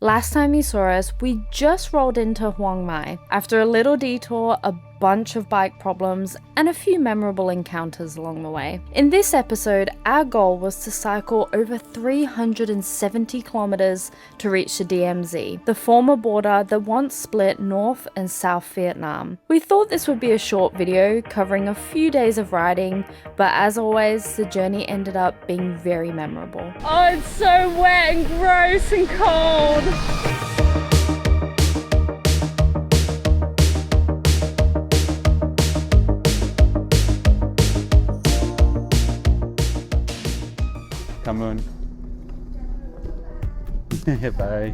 Last time you saw us, we just rolled into Huang Mai. After a little detour, a bunch of bike problems, and a few memorable encounters along the way. In this episode, our goal was to cycle over 370 kilometers to reach the DMZ, the former border that once split North and South Vietnam. We thought this would be a short video covering a few days of riding, but as always, the journey ended up being very memorable. Oh, it's so wet and gross and cold! Come on. Bye.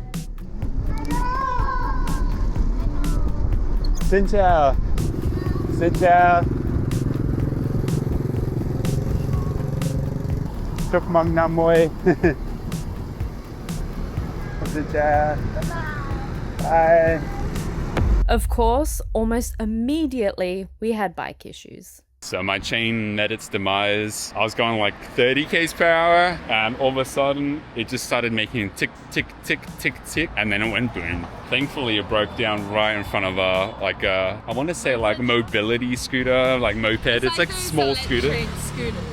Xin chào. Xin chào. Chúc mừng năm mới. Xin chào. Bye. Of course, almost immediately, we had bike issues. So my chain met its demise. I was going like 30 k's per hour, and all of a sudden it just started making tick, tick, tick, tick, tick, and then it went boom. Thankfully, it broke down right in front of I want to say like a mobility scooter, like moped. It's like a small scooter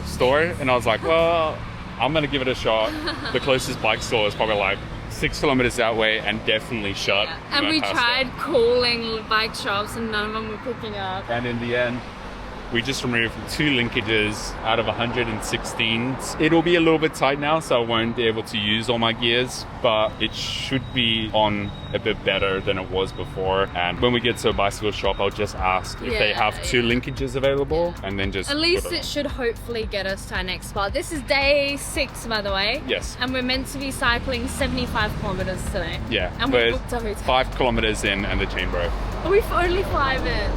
store, and I was like, well, I'm gonna give it a shot. The closest bike store is probably like 6 kilometers that way and definitely shut. Yeah. And we tried calling bike shops and none of them were picking up. And in the end, we just removed 2 linkages out of 116. It'll be a little bit tight now, so I won't be able to use all my gears, but it should be on a bit better than it was before. And when we get to a bicycle shop, I'll just ask if they have 2 linkages available, and then just... At least it should hopefully get us to our next spot. This is day 6, by the way. Yes. And we're meant to be cycling 75 kilometers today. Yeah. And we booked a hotel. 5 kilometers in and the chain broke. Oh, we've only 5 in.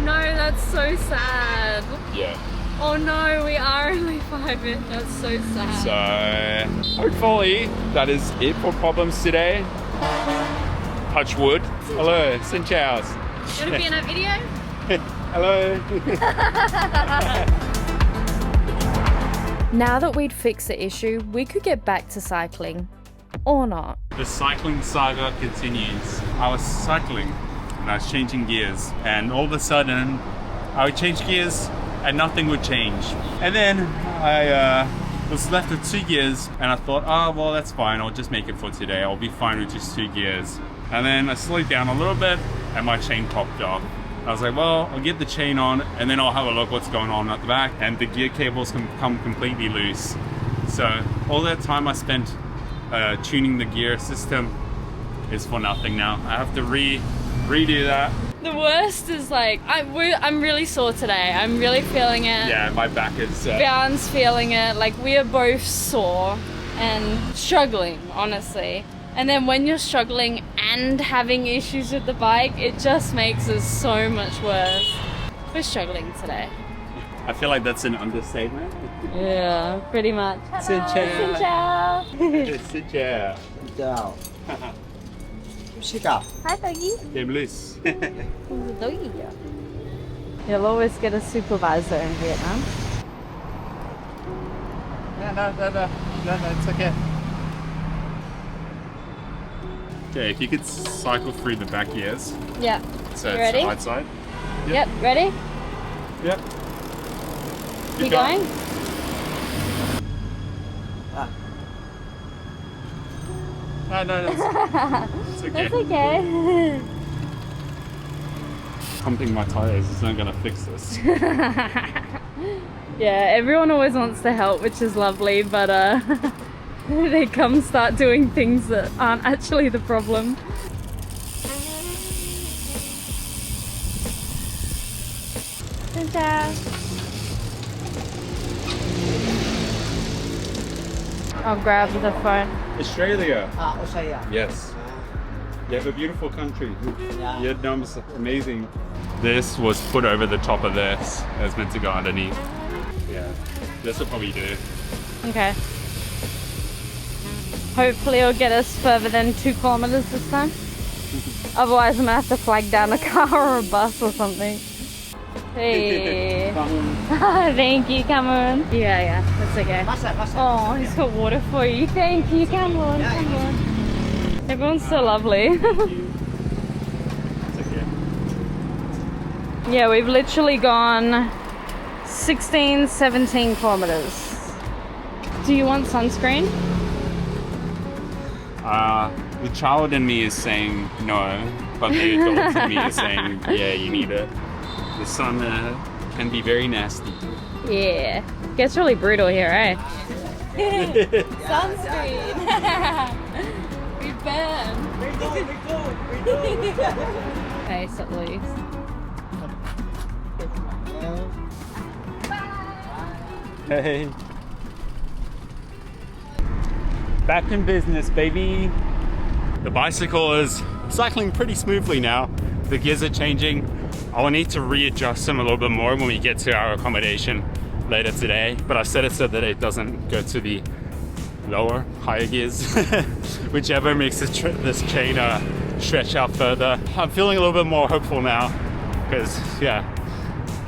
No, that's so sad. Yeah. Oh no, we are only 5 in. That's so sad. So hopefully that is it for problems today. Touch wood. Hello, xin chào. You want to be in a video? Hello. Now that we'd fixed the issue, we could get back to cycling. Or not. The cycling saga continues. I was cycling and I was changing gears, and all of a sudden I would change gears and nothing would change. And then I was left with 2 gears, and I thought, oh well, that's fine, I'll just make it for today, I'll be fine with just 2 gears. And then I slowed down a little bit and my chain popped off. I was like, well, I'll get the chain on and then I'll have a look what's going on at the back, and the gear cables can come completely loose. So all that time I spent tuning the gear system is for nothing now. I have to redo that. The worst is like, I'm really sore today. I'm really feeling it. Yeah, my back is... Bjorn's feeling it. Like, we are both sore and struggling, honestly. And then when you're struggling and having issues with the bike, it just makes it so much worse. We're struggling today. I feel like that's an understatement. Yeah, pretty much. Xin chào. Xin chào. Xin chào. Xin chào. Xin chào. Hi, Peggy. Demilitarised. You'll always get a supervisor in Vietnam. No, it's okay. Okay, if you could cycle through the back gears. Yeah. So You ready? Side side. Yep. Ready? Yep. Keep going? No, it's okay. That's okay. Pumping my tires is not gonna fix this. Yeah, everyone always wants to help, which is lovely, but they come start doing things that aren't actually the problem. I'll grab the phone. Australia. Australia. Yes. You have a beautiful country. Yeah. Vietnam's amazing. This was put over the top of this. It's meant to go underneath. Yeah. This will probably do. Okay. Hopefully it'll get us further than 2 kilometers this time. Otherwise I'm gonna have to flag down a car or a bus or something. Hey. Thank you, Cameron. Yeah, that's okay. Oh, he's got water for you. Thank you, Cameron. Come on. Everyone's so lovely. It's okay. Yeah, we've literally gone 16, 17 kilometers. Do you want sunscreen? The child in me is saying no, but the adult in me is saying, yeah, you need it. The sun can be very nasty. Yeah. Gets really brutal here, eh? Sunscreen. We burn. Face at least. Hey. Back in business, baby. The bicycle is cycling pretty smoothly now. The gears are changing. I will need to readjust them a little bit more when we get to our accommodation later today, but I set it so that it doesn't go to the higher gears, whichever makes this chain stretch out further. I'm feeling a little bit more hopeful now because, yeah,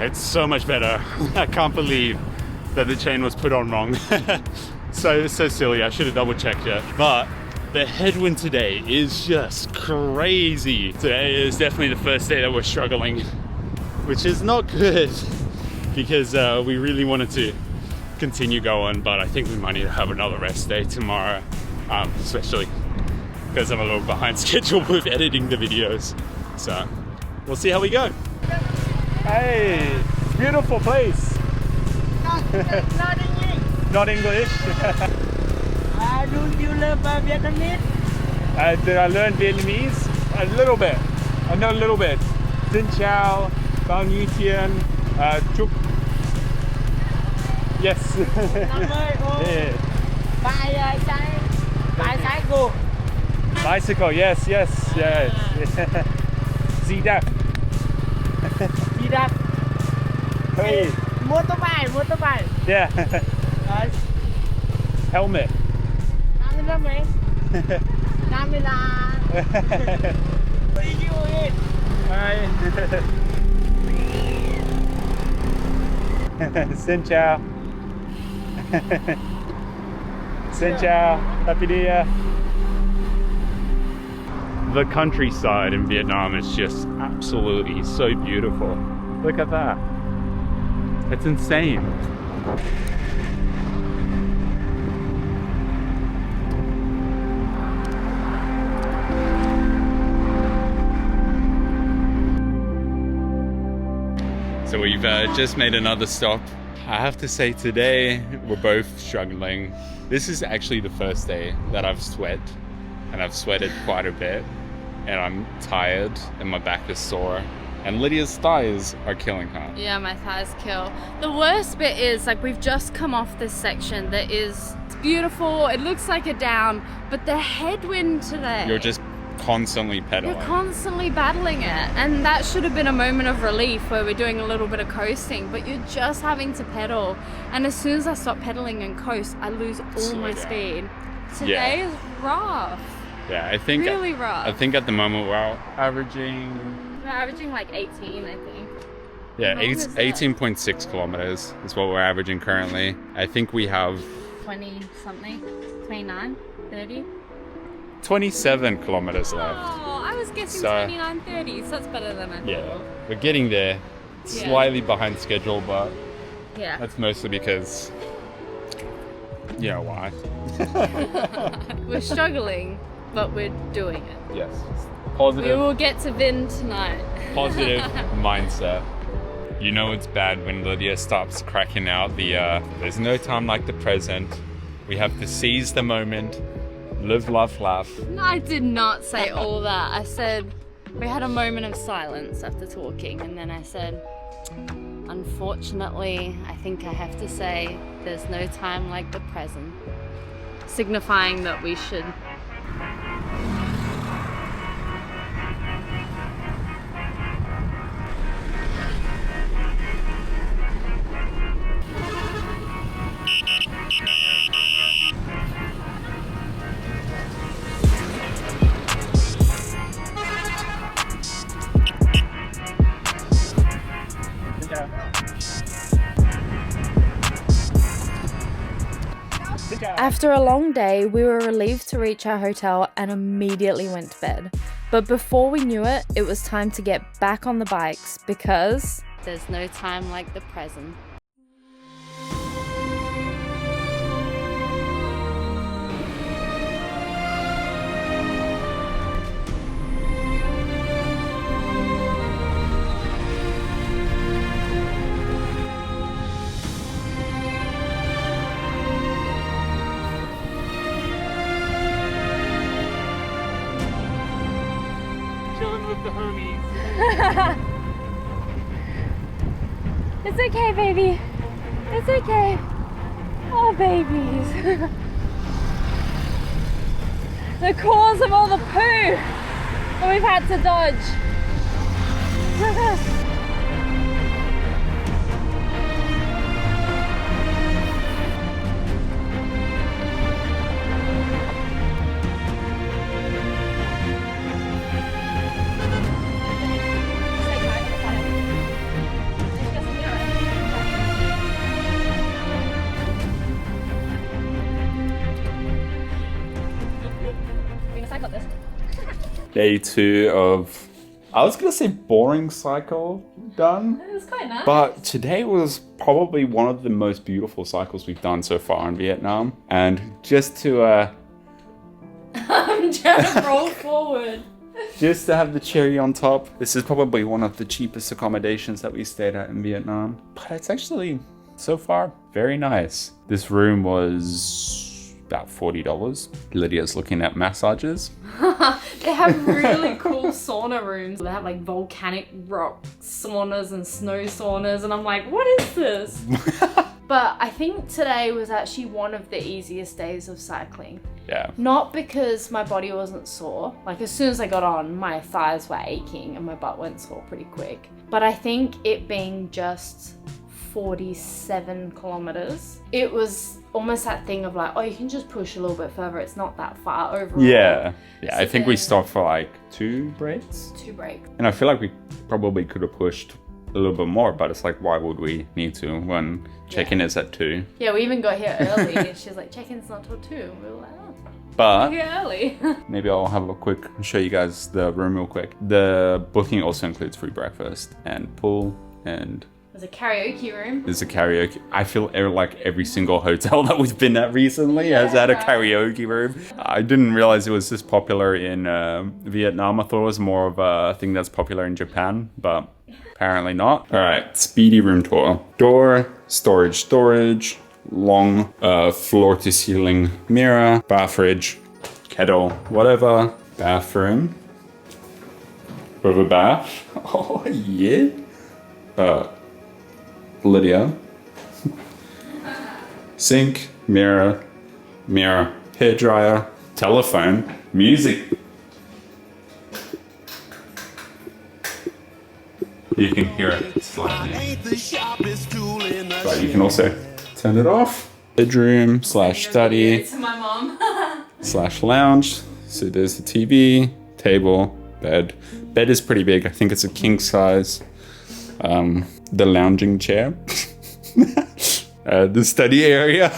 it's so much better. I can't believe that the chain was put on wrong. So silly, I should have double checked it. But the headwind today is just crazy. Today is definitely the first day that we're struggling, which is not good because we really wanted to continue going, but I think we might need to have another rest day tomorrow, especially because I'm a little behind schedule with editing the videos. So we'll see how we go. Hey, beautiful place. Not English. Not English. Do you learn Vietnamese? Did I learn Vietnamese? A little bit. I know a little bit. Xin chào, bao nhiêu tiền, chúc. Yes. Yeah. Bicycle. Bicycle, yes. Zidak. Zidak. Hey. Motorbike. Yeah. Helmet. Hi. Xin chào. Xin chào. Happy New Year. The countryside in Vietnam is just absolutely so beautiful. Look at that. It's insane. So we've just made another stop. I have to say today we're both struggling. This is actually the first day that I've sweat, and I've sweated quite a bit, and I'm tired and my back is sore, and Lydia's thighs are killing her. Yeah, my thighs kill. The worst bit is like we've just come off this section that is, it's beautiful, it looks like a down, but the headwind today. You're just constantly pedaling. You're constantly battling it, and that should have been a moment of relief where we're doing a little bit of coasting, but you're just having to pedal, and as soon as I stop pedaling and coast, I lose all my speed. Today is rough. Yeah, I think really rough. I think at the moment we're averaging like 18, I think. Yeah, How long is that? 18.6 kilometers is what we're averaging currently. I think we have 20 something, 29, 30. 27 kilometers left. Oh, I was guessing So- 29, 30, so that's better than I thought. Yeah, we're getting there. Slightly behind schedule, but Yeah. that's mostly because, you know why. We're struggling, but we're doing it. Yes. We Positive, will get to Vin tonight. positive mindset. You know it's bad when Lydia stops cracking out the, there's no time like the present. We have to seize the moment, live, laugh, laugh. No, I did not say all that. I said we had a moment of silence after talking, and then I said, unfortunately, I think I have to say there's no time like the present, signifying that we should. After a long day, we were relieved to reach our hotel and immediately went to bed. But before we knew it, it was time to get back on the bikes because there's no time like the present. With the homies. it's okay, baby. It's okay. Oh, babies. The cause of all the poo that we've had to dodge. Day 2 of, I was gonna say boring cycle done. It was quite nice. But today was probably one of the most beautiful cycles we've done so far in Vietnam. And just to I'm trying to roll forward. just to have the cherry on top, this is probably one of the cheapest accommodations that we stayed at in Vietnam. But it's actually, so far, very nice. This room was about $40. Lydia's looking at massages. They have really cool sauna rooms. They have like volcanic rock saunas and snow saunas, and I'm like, what is this? But I think today was actually one of the easiest days of cycling. Yeah. Not because my body wasn't sore. Like as soon as I got on, my thighs were aching and my butt went sore pretty quick. But I think it being just 47 kilometers, it was almost that thing of like, oh, you can just push a little bit further. It's not that far overall. Yeah. So I think we then- stopped for like 2 breaks. 2 breaks. And I feel like we probably could have pushed a little bit more, but it's like, why would we need to when check-in is at 2? Yeah, we even got here early. And she's like, check-in's not till 2. And we were like, oh, But we're here early. maybe I'll have a quick, show you guys the room real quick. The booking also includes free breakfast and pool, and There's a karaoke room. there's a karaoke. I feel like every single hotel that we've been at recently has had a karaoke room. I didn't realize it was this popular in Vietnam. I thought it was more of a thing that's popular in Japan, but apparently not. All right, speedy room tour. Door, storage, long floor to ceiling mirror, bath fridge, kettle, whatever. Bathroom. With a bath. Oh yeah. Lydia. Sink, mirror, hairdryer, telephone, music. You can hear it slightly. But you can also turn it off. Bedroom slash study To my mom. slash lounge. So there's the TV, table, bed. Bed is pretty big. I think it's a king size. The lounging chair. The study area.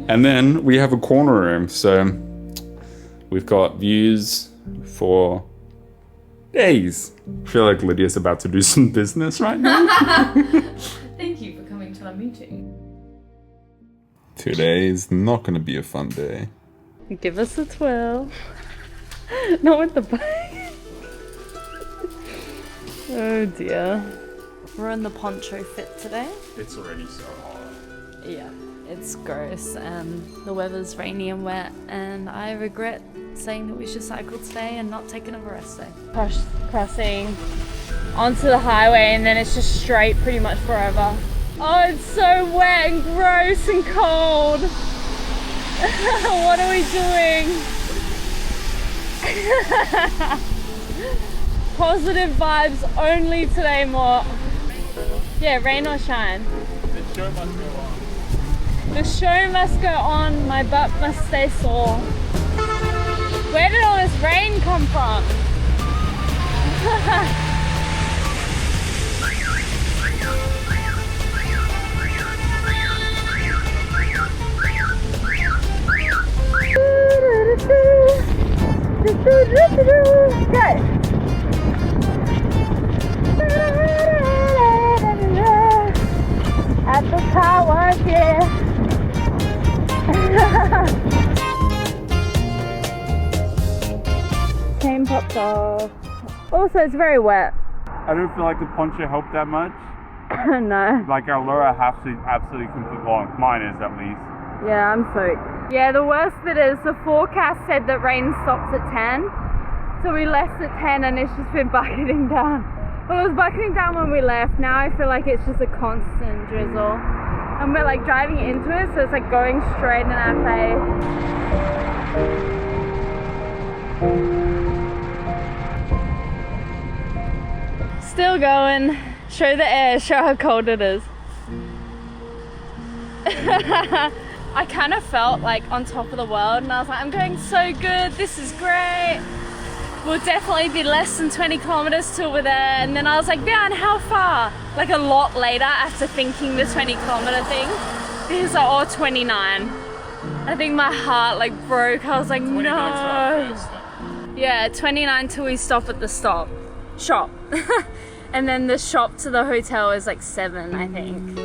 And then we have a corner room. So we've got views for days. I feel like Lydia's about to do some business right now. Thank you for coming to our meeting. Today is not going to be a fun day. Give us a twirl. Not with the bike. Oh dear. We're in the poncho fit today. It's already so hot. Yeah, it's gross and the weather's rainy and wet, and I regret saying that we should cycle today and not take another rest day. Crossing onto the highway, and then it's just straight pretty much forever. Oh, it's so wet and gross and cold. What are we doing? Positive vibes only today, Mort. Yeah, rain or shine. The show must go on. The show must go on, my butt must stay sore. Where did all this rain come from? chain popped off. Also, it's very wet. I don't feel like the poncho helped that much. No. Like our Laura has to absolutely complete, well, mine is at least. Yeah, I'm soaked. Yeah, the worst bit is the forecast said that rain stops at 10. So we left at 10 and it's just been bucketing down. Well, it was bucketing down when we left. Now I feel like it's just a constant drizzle. And we're like driving into it, so it's like going straight in our face. Still going. Show the air, show how cold it is. I kind of felt like on top of the world and I was like, I'm going so good, this is great. We'll definitely be less than 20 kilometers till we're there. And then I was like, Wehan, how far? Like a lot later after thinking the 20 kilometer thing. He was like, oh, 29. I think my heart like broke. I was like, no. Yeah, 29 till we stop at the shop. And then the shop to the hotel is like 7, I think.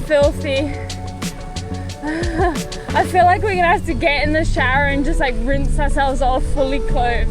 Filthy. I feel like we're gonna have to get in the shower and just like rinse ourselves off fully clothed.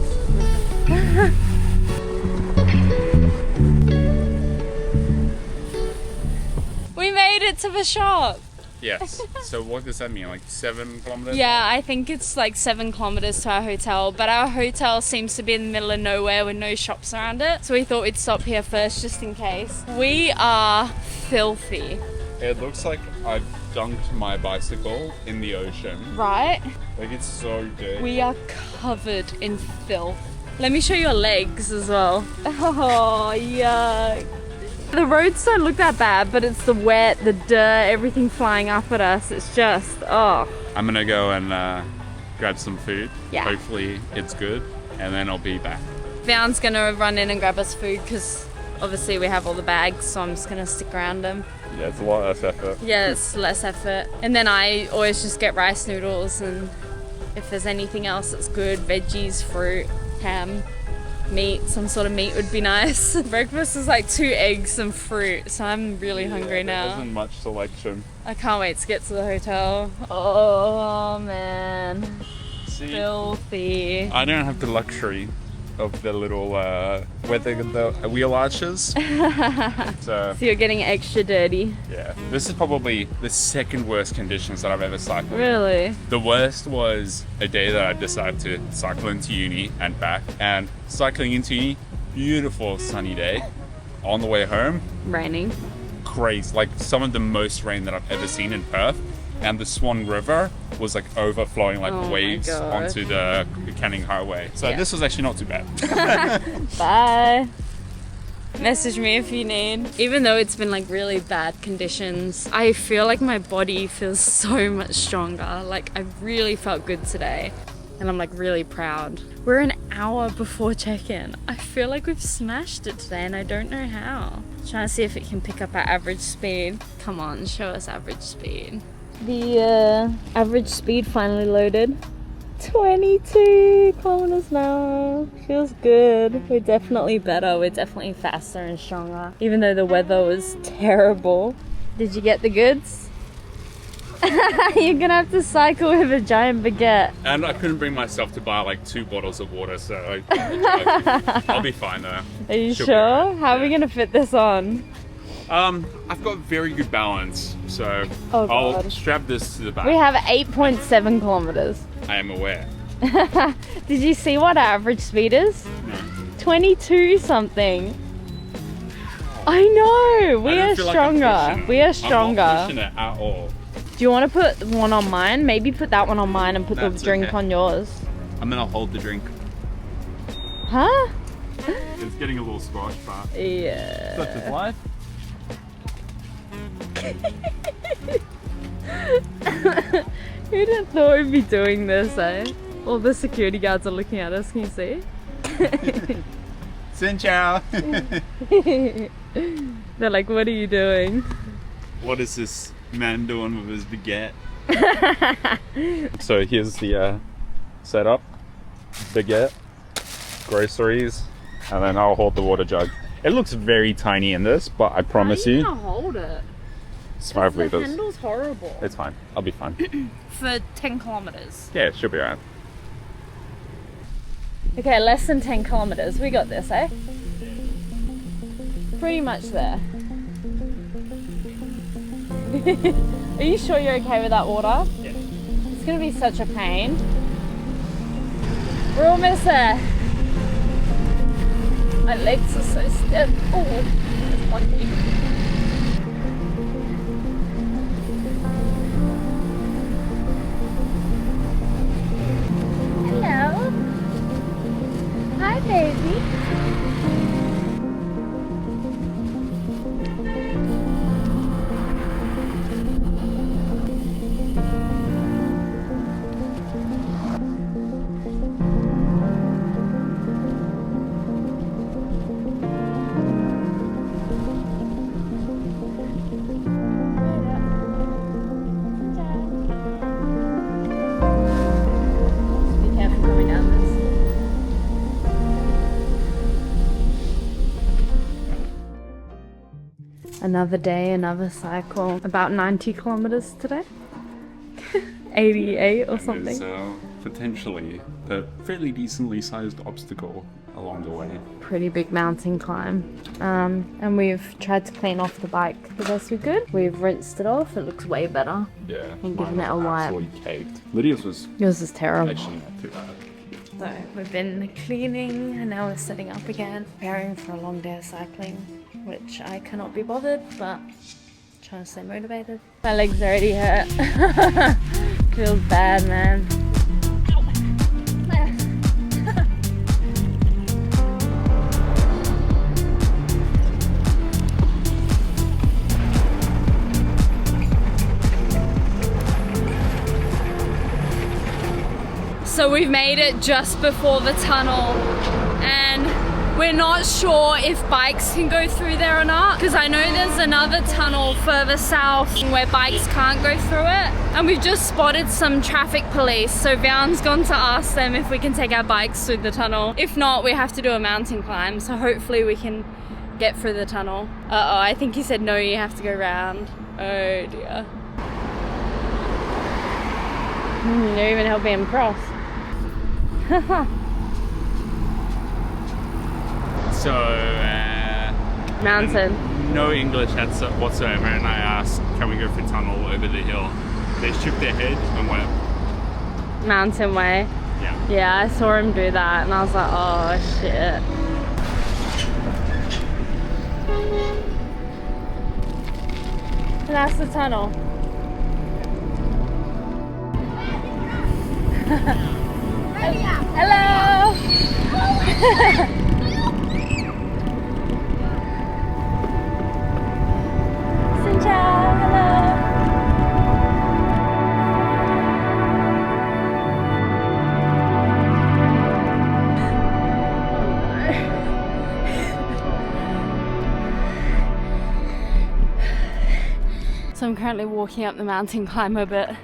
We made it to the shop. Yes. So what does that mean? Like 7 kilometers? Yeah, I think it's like 7 kilometers to our hotel, but our hotel seems to be in the middle of nowhere with no shops around it. So we thought we'd stop here first just in case. We are filthy. It looks like I've dunked my bicycle in the ocean. Right? Like it's so dirty. We are covered in filth. Let me show your legs as well. Oh, yuck. The roads don't look that bad, but it's the wet, the dirt, everything flying up at us. It's just, oh. I'm gonna go and grab some food. Yeah. Hopefully it's good, and then I'll be back. Vian's gonna run in and grab us food because obviously we have all the bags, so I'm just gonna stick around them. Yeah, it's a lot less effort. Yeah, it's less effort. And then I always just get rice noodles, and if there's anything else that's good, veggies, fruit, ham, meat, some sort of meat would be nice. Breakfast is like 2 eggs and fruit, so I'm really hungry now. There isn't much selection. I can't wait to get to the hotel. Oh man, See, filthy. I don't have the luxury of the little the wheel arches. So you're getting extra dirty. yeah, this is probably the second worst conditions that I've ever cycled in. Really? The worst was a day that I decided to cycle into uni and back, and cycling into uni, beautiful sunny day. On the way home, Raining. crazy, like some of the most rain that I've ever seen in Perth. And the Swan River was like overflowing like Oh my waves God. onto the Canning Highway. So Yeah. this was actually not too bad. Bye. Message me if you need. Even though it's been like really bad conditions, I feel like my body feels so much stronger. Like I really felt good today. And I'm like really proud. We're an hour before check-in. I feel like we've smashed it today and I don't know how. Trying to see if it can pick up our average speed. Come on, show us average speed. The average speed finally loaded. 22 kilometers an hour. Feels good. We're definitely better. We're definitely faster and stronger. Even though the weather was terrible. Did you get the goods? You're gonna have to cycle with a giant baguette. And I couldn't bring myself to buy like 2 bottles of water, so I'll be fine though. Are you She'll be sure? alright. How are we Yeah. gonna fit this on? I've got very good balance, so Oh, I'll God. strap this to the back. We have 8.7 kilometers. I am aware. Did you see what our average speed is? No. 22 something. I know. We I don't are feel like I'm stronger. pushing it. We are I'm stronger. not pushing it at all. Do you want to put one on mine? Maybe put that one on mine and put the That's drink okay. on yours. I'm gonna hold the drink. Huh? It's getting a little squashed, but Yeah. such is life. Who'd have thought we'd be doing this, eh? All the security guards are looking at us, can you see? Xin chao. They're like, what are you doing? What is this man doing with his baguette. So here's the setup. Baguette, groceries, and then I'll hold the water jug. It looks very tiny in this, but I promise you. How are you gonna hold it? It's 5 The liters. handle's horrible. It's fine. I'll be fine. For 10 kilometers. Yeah, it should be alright. Okay, less than 10 kilometers. We got this, eh? Pretty much there. Are you sure you're okay with that water? Yeah. It's gonna be such a pain. We're almost there. My legs are so stiff. Oh, that's lucky. Hello. Hi, baby. Be careful coming down this. Another day, another cycle. About 90 kilometers today. 88 or something. There's potentially a fairly decently sized obstacle along the way. Pretty big mountain climb. And we've tried to clean off the bike the best we could. We've rinsed it off. It looks way better. Yeah. And given mine it a was wipe. absolutely caked. Lydia's was Yours is terrible. actually not too bad. So we've been cleaning and now we're setting up again. Preparing for a long day of cycling, which I cannot be bothered, but trying to stay motivated. My legs already hurt. Feels bad, man. So we've made it just before the tunnel and we're not sure if bikes can go through there or not, because I know there's another tunnel further south where bikes can't go through it. And we've just spotted some traffic police, so Vian's gone to ask them if we can take our bikes through the tunnel. If not, we have to do a mountain climb, so hopefully we can get through the tunnel. Uh-oh, I think he said no, you have to go round. Oh dear. You're even helping him cross. So, Mountain. no English whatsoever, and I asked, can we go for tunnel over the hill? They shook their head and went, Mountain way. yeah. Yeah, I saw him do that and I was like, oh shit. And that's the tunnel. Hello! Xin chào, hello! So I'm currently walking up the mountain climber, but I'm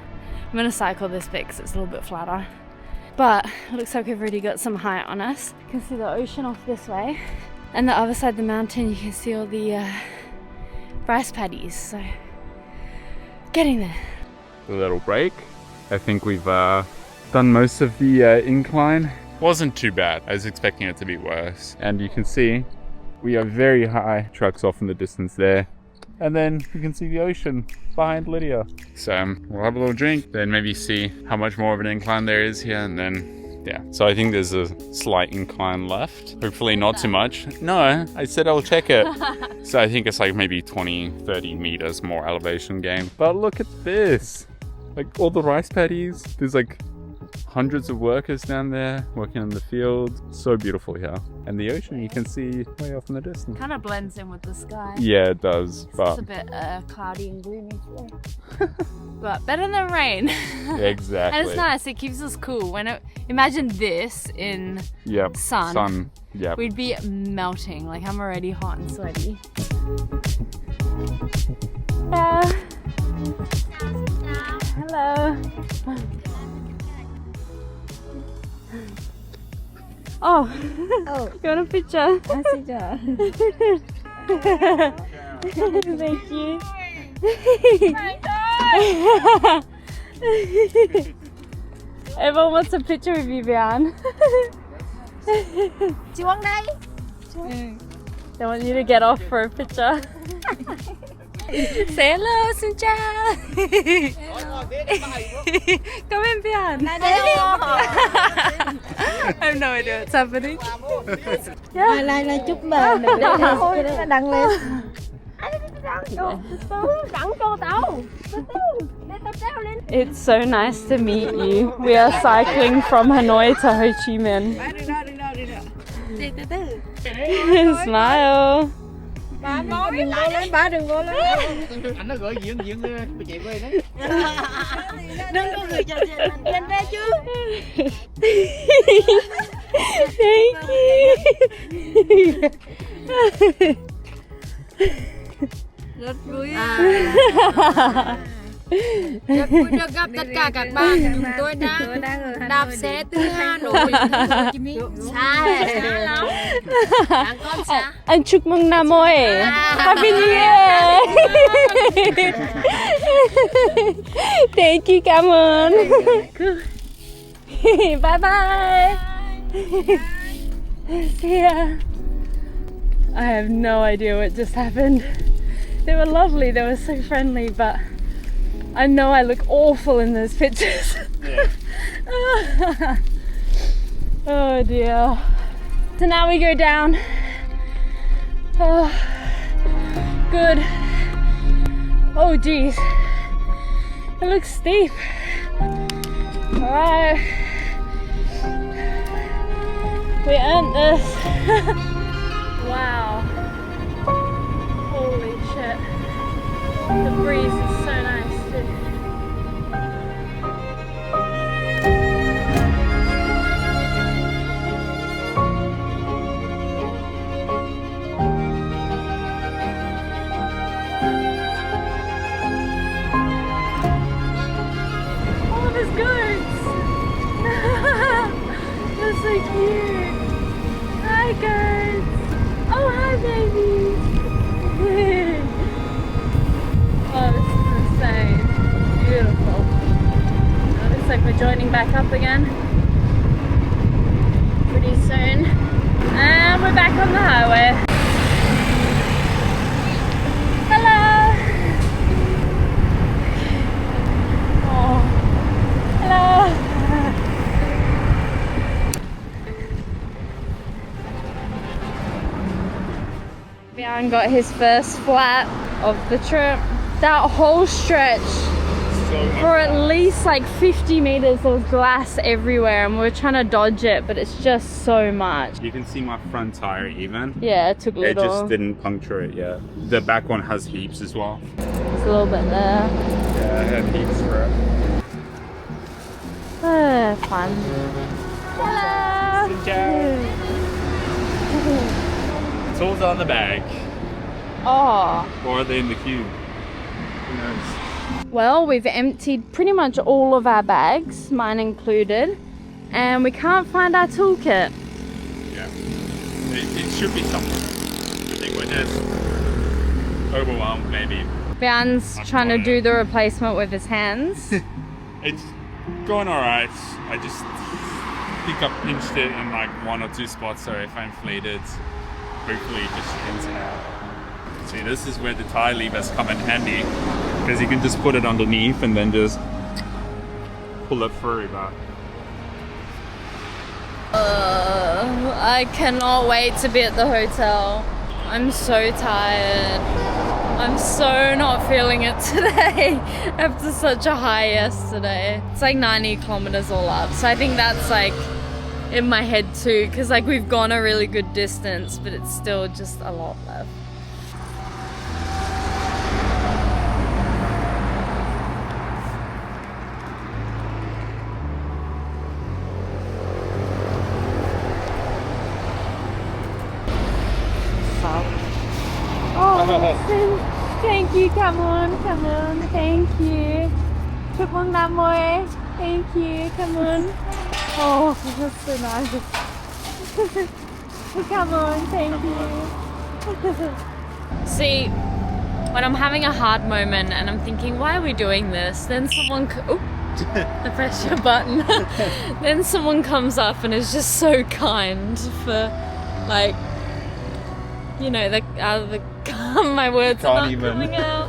gonna cycle this bit because it's a little bit flatter. But it looks like we've already got some height on us. You can see the ocean off this way. And the other side of the mountain, you can see all the rice paddies. So, getting there. A little break. I think we've done most of the incline. Wasn't too bad. I was expecting it to be worse. And you can see we are very high. Trucks off in the distance there. And then you can see the ocean behind Lydia. So we'll have a little drink, then maybe see how much more of an incline there is here, and then, yeah. So I think there's a slight incline left. Hopefully not too much. No, I said I'll check it. So I think it's like maybe 20, 30 meters more elevation gain. But look at this. Like all the rice paddies. There's like hundreds of workers down there working in the field. So beautiful here. And the ocean you can see way off in the distance. Kind of blends in with the sky. Yeah, it does. It's a bit cloudy and gloomy today. But better than rain. Exactly. And it's nice, it keeps us cool. Imagine this in sun. Yep. We'd be melting. Like I'm already hot and sweaty. Hello. Oh. Oh, You want a picture? xin chào. Thank you. Everyone wants a picture with you, Vian. Chị Quang đây. They want you to get off for a picture. Say hello, xin chào. Come in, Vian. I have no idea what's happening. Lại chúc mừng để đăng lên. It's so nice to meet you. We are cycling from Hanoi to Ho Chi Minh. Smile. Ba đừng vô lên. Anh nó gửi diễn chị về đấy. Đừng có gửi cho chị lên đây chứ. Thank you. Rất vui. Rất vui được gặp tất cả các bạn. Chúng tôi đang đạp xe từ Hà Nội đến Hồ Chí Minh. Xa lắm. Đang còn xa. Anh chúc mừng năm mới. Happy New Year. Thank you, cảm ơn. Bye bye. See ya. I have no idea what just happened. They were lovely, they were so friendly, but I know I look awful in those pictures. Yeah. Oh dear. So now we go down. Oh, good. Oh geez. It looks steep. Alright. We earned this. Wow. Holy shit. The breeze is so nice too. Oh, there's goats! They're so cute! Hi goats! Oh, hi babies! Oh, this is insane. Beautiful. Oh, looks like we're joining back up again pretty soon. And we're back on the highway. Hello! Oh, hello! Vian got his first flat of the trip. That whole stretch, for at least like 50 meters, there was glass everywhere and we were trying to dodge it, but it's just so much. You can see my front tire even. Yeah, it took a It little. just didn't puncture it yet. The back one has heaps as well. It's a little bit there. Yeah, I had heaps for it. Fun. Hello! Tools on the bag. Oh. Or are they in the cube? Who knows? Well, we've emptied pretty much all of our bags, mine included, and we can't find our toolkit. Yeah. It should be somewhere. I think we're just overwhelmed maybe. Vian's trying to do the replacement with his hands. It's going alright. I just think I pinched it in like one or two spots, so if I inflate it, hopefully it just spins it out. See, this is where the tire levers come in handy, because you can just put it underneath and then just pull it through. But I cannot wait to be at the hotel. I'm so tired. I'm so not feeling it today after such a high yesterday. It's like 90 kilometers all up, so I think that's like in my head too, because like we've gone a really good distance, but it's still just a lot left. Oh, thank you, come on, thank you. Chúc Huang Nam Moi. Thank you. Come on. Oh, that's so nice. Come on. Thank you. See, when I'm having a hard moment and I'm thinking, why are we doing this? Then someone... I pressed your button. Then someone comes up and is just so kind for, like, you know, my words are not coming out.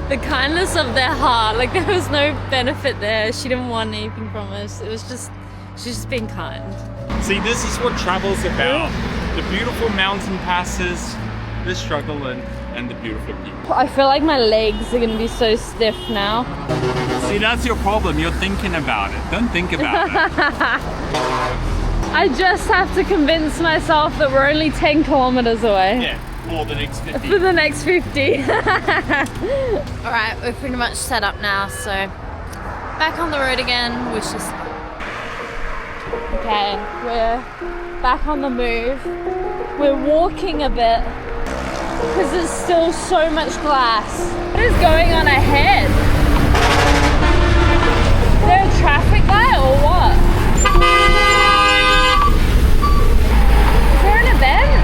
The kindness of their heart. Like, there was no benefit there. She didn't want anything from us. It was just, she's just being kind. See, this is what travel's about. The beautiful mountain passes, the struggle, and the beautiful people. I feel like my legs are gonna be so stiff now. See, that's your problem. You're thinking about it. Don't think about it. I just have to convince myself that we're only 10 kilometers away. Yeah, for the next 50. For the next 50. Alright, we're pretty much set up now, so back on the road again, wish us luck. Okay, we're back on the move. We're walking a bit because there's still so much glass. What is going on ahead? Is there a traffic light or what? Is there an event?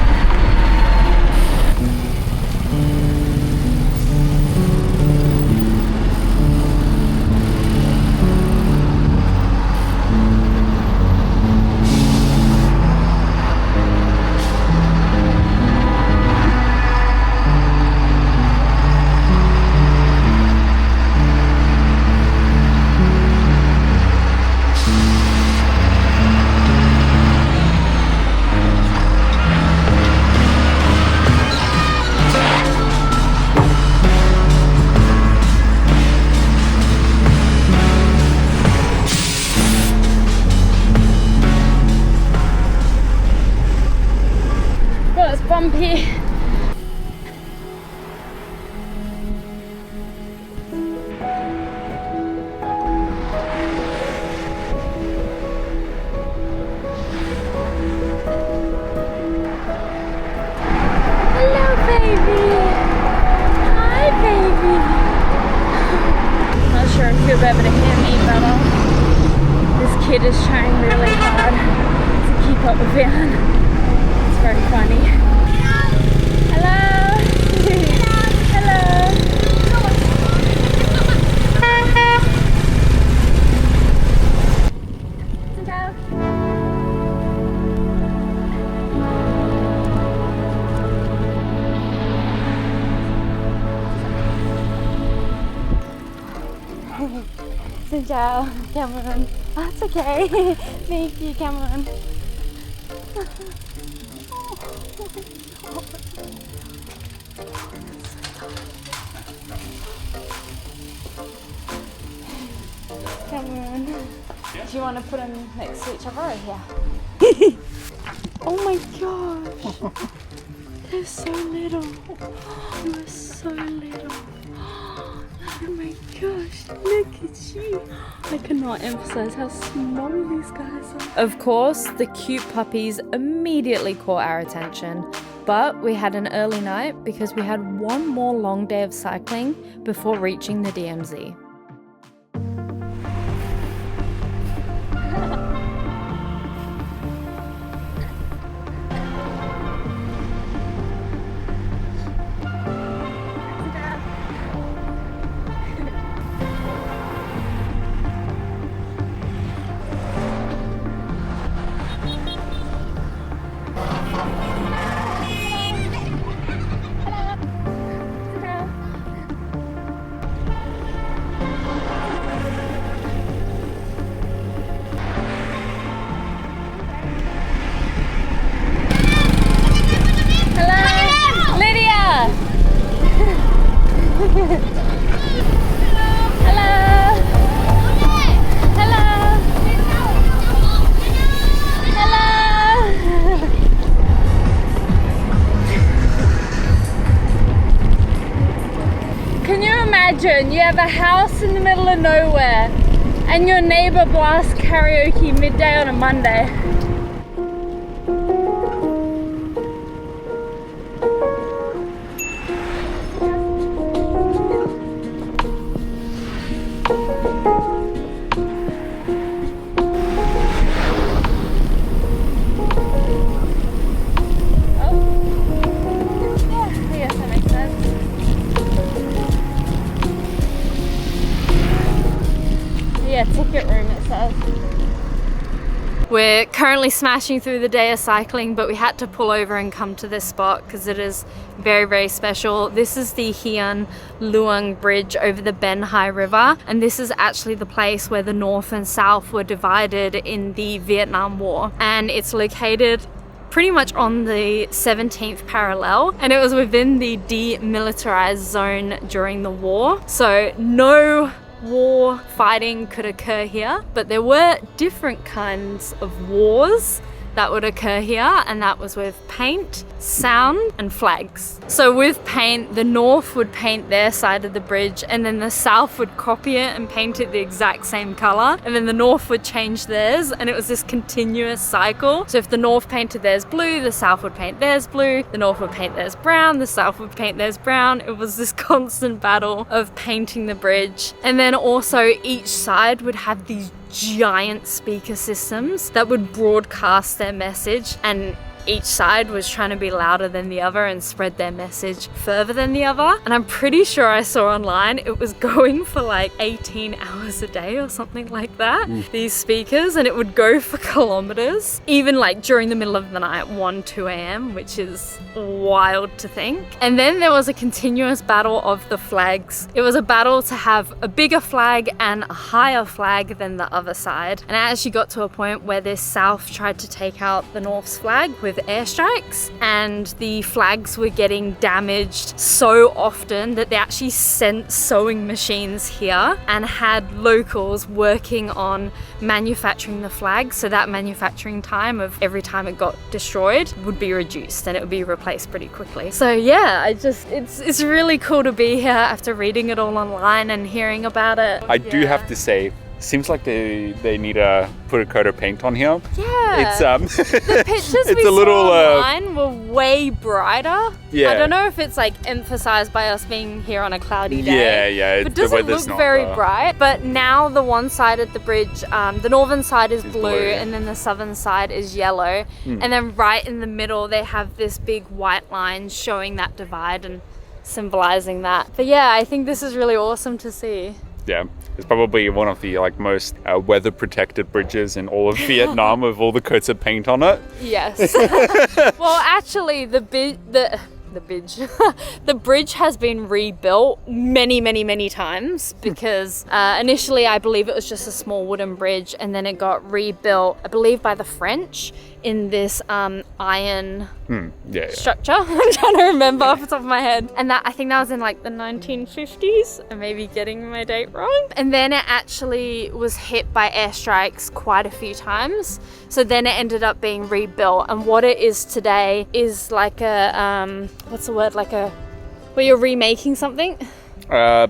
Bumpy. Hello, baby. Hi, baby. Not sure if you'll be able to hear me better. This kid is trying really hard to keep up with Wehan. It's very funny. Hello. Hello. Xin chào, Cameron. Oh, it's okay. Thank you, Cameron. Cameron, do you want to put them next to each other or here? Oh my gosh, they're so little. You are so little. Oh my gosh, look at you. I cannot emphasize how small these guys are. Of course, the cute puppies immediately caught our attention, but we had an early night because we had one more long day of cycling before reaching the DMZ. You have a house in the middle of nowhere and your neighbor blasts karaoke midday on a Monday. Yeah, ticket room it says. We're currently smashing through the day of cycling, but we had to pull over and come to this spot because it is very, very special. This is the Hien Luang Bridge over the Ben Hai River, and this is actually the place where the North and South were divided in the Vietnam War, and it's located pretty much on the 17th parallel, and it was within the demilitarized zone during the war, so no war fighting could occur here, but there were different kinds of wars that would occur here, and that was with paint, sound, and flags. So with paint, the North would paint their side of the bridge, and then the South would copy it and paint it the exact same color, and then the North would change theirs, and it was this continuous cycle. So if the North painted theirs blue, the South would paint theirs blue, the North would paint theirs brown, the South would paint theirs brown. It was this constant battle of painting the bridge. And then also each side would have these giant speaker systems that would broadcast their message, and each side was trying to be louder than the other and spread their message further than the other. And I'm pretty sure I saw online it was going for like 18 hours a day or something like that, these speakers, and it would go for kilometers, even like during the middle of the night, 1-2 a.m, which is wild to think. And then there was a continuous battle of the flags. It was a battle to have a bigger flag and a higher flag than the other side, and it actually got to a point where this South tried to take out the North's flag with airstrikes, and the flags were getting damaged so often that they actually sent sewing machines here and had locals working on manufacturing the flag, so that manufacturing time of every time it got destroyed would be reduced and it would be replaced pretty quickly. So yeah, it's really cool to be here after reading it all online and hearing about it. I do have to say, seems like they need to put a coat of paint on here. Yeah. It's the pictures it's we a little saw online were way brighter. Yeah. I don't know if it's like emphasized by us being here on a cloudy day. Yeah. But it doesn't look very bright. But now the one side of the bridge, the northern side is blue, and then the southern side is yellow. And then right in the middle they have this big white line showing that divide and symbolizing that. But yeah, I think this is really awesome to see. Yeah, it's probably one of the wemost weather protected bridges in all of Vietnam with all the coats of paint on it. Yes. Well, actually, the bridge has been rebuilt many times because initially I believe it was just a small wooden bridge, and then it got rebuilt, I believe, by the French in this iron structure. I'm trying to remember off the top of my head. And that, I think that was in like the 1950s. I may be getting my date wrong. And then it actually was hit by airstrikes quite a few times. So then it ended up being rebuilt. And what it is today is like a, what's the word? Like a, where you're remaking something? I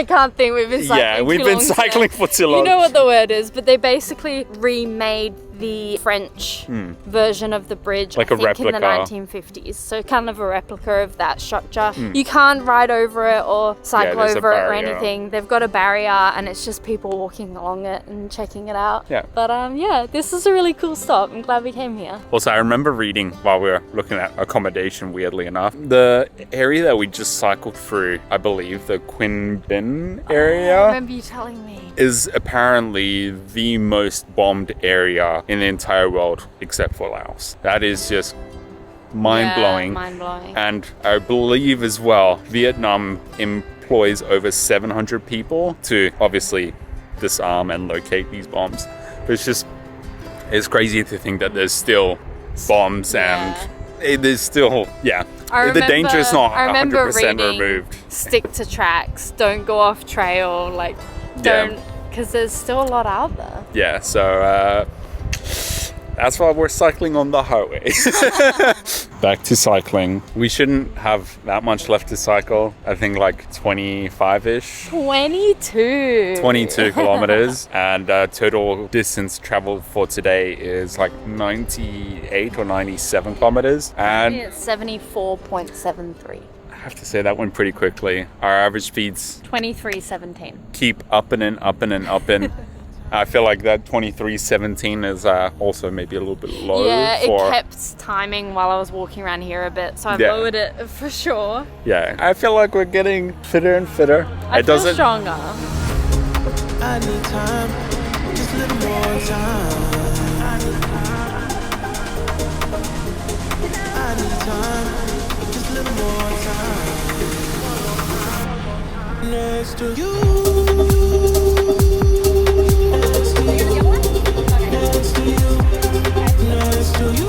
can't think. We've been cycling we've been cycling for too long. You know what the word is, but they basically remade the French version of the bridge, like I a think replica in the 1950s. So kind of a replica of that structure. You can't ride over it or cycle over it or anything. They've got a barrier, and it's just people walking along it and checking it out. Yeah. But yeah, this is a really cool stop. I'm glad we came here. Also, I remember reading while we were looking at accommodation, weirdly enough, the area that we just cycled through, I believe the Quin Binh area, I remember you telling me, is apparently the most bombed area in the entire world except for Laos. That is just mind-blowing. Yeah, mind-blowing. And I believe as well, Vietnam employs over 700 people to obviously disarm and locate these bombs. But it's crazy to think that there's still bombs and there's still, the danger is not 100% removed. Stick to tracks, don't go off trail, like don't, because there's still a lot out there. Yeah, so that's why we're cycling on the highway. Back to cycling. We shouldn't have that much left to cycle. I think like 25-ish. 22 kilometers. And total distance traveled for today is like 98 or 97 kilometers. And it's 74.73. I have to say that went pretty quickly. Our average speeds 23.17. keep upping and upping and upping. I feel like that 23.17 is also maybe a little bit low. Yeah, it kept timing while I was walking around here a bit, so I lowered it for sure. Yeah, I feel like we're getting fitter and fitter. I feel stronger. I need time, just a little more time. I need time, just a little more time. Next to you. Next to you. Next to you. Next to you.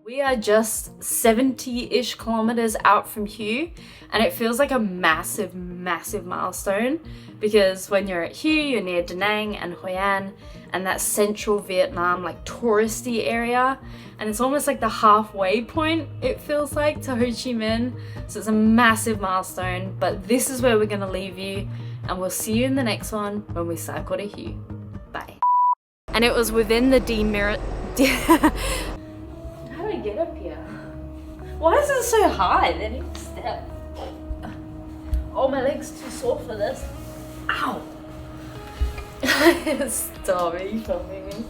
We are just 70-ish kilometers out from Hue, and it feels like a massive milestone, because when you're at Hue, you're near Da Nang and Hoi An and that central Vietnam like touristy area, and it's almost like the halfway point, it feels like, to Ho Chi Minh. So it's a massive milestone, but this is where we're gonna leave you, and we'll see you in the next one when we cycle to Hue. Bye. And it was within the How do I get up here? Why is it so high? They need to step. Oh, my leg's too sore for this. Ow! Stop, are you filming me?